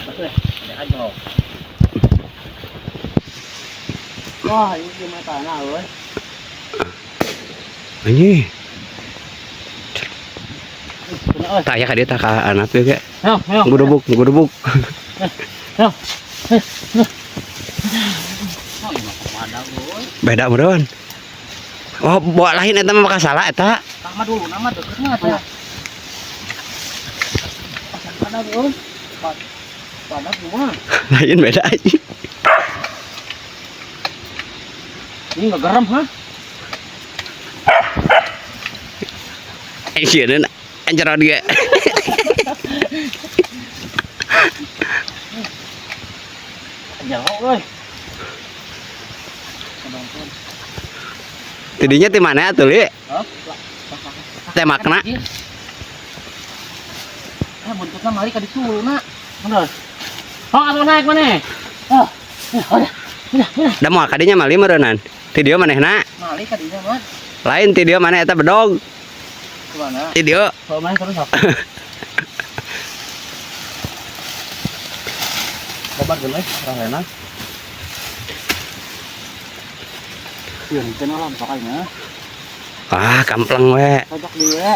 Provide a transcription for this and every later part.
Để anh vào. Wah, ini gimana tanah, oi. Ini. Tak ya dia tak anak tuh kayak. Gudubuk. Beda beneran. Oh, bawa lain eta mah salah eta. Nama dulu, nama deketnya apa? Pada dulu. Pada semua. Lain beda aja. Ini enggak garam, ha? Iya, dan anjir dia. Jauh, oi. Tidinya di mana tuh, Li? Teh makna. Buntutnya mali ka disuluna. Bener. Oh, atuh naik maneh. Oh. Udah. Da moal kadinya mali meureunnan. Ti dieu manehna. Mali ka dinya mah. Lain ti dieu maneh eta bedog. Kemana? Ti dieu. Kalau maneh terus apa? Babat geus rahena. Iya, itu alam pakainya. Ah, kampleng we. Cocok di we.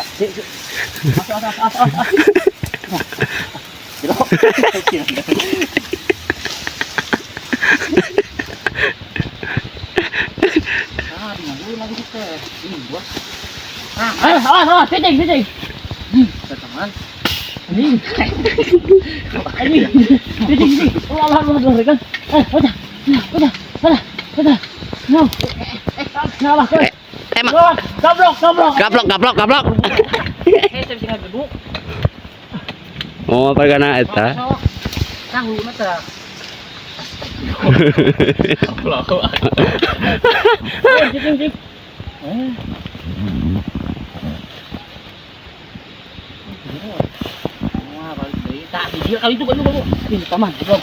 Masuk. Jerok. Ah, dulu lagi kita. Ini buat. Ah, cicing. Teman. Ini. Cicing. Allah kan. Udah. No. Nah, Gablok. Oh, pagana eta. Tahu mata. Cik. Wah, balik deui. Tak video kali itu baru. Ini taman, belum.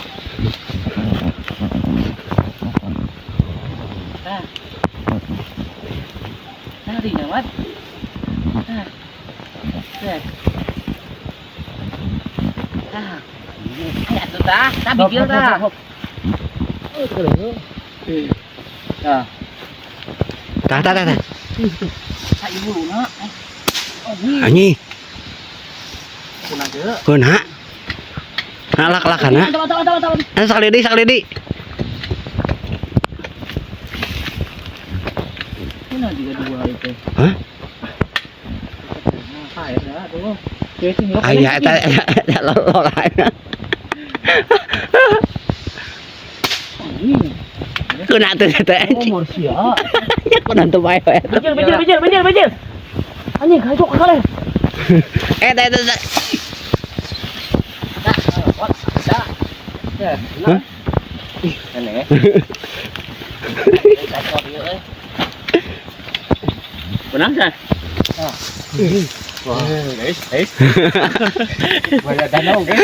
Di nawat. Ya tuh dah, bigil dah. Tah. Saya dulu nak. Anyi. Punah deu. Heuna. Lak-lakana. Saklidi. Punah juga dua itu. Hah? Air dah tuh. Aya eta lolana. Kuna teh teh. Umur sia. Kuna teu bae we. Bejil. Anjing kacok kali. Eta. Hah? Aneh. Kacok ieu euy. Benang kan? Wah, guys. Banyak danau, guys.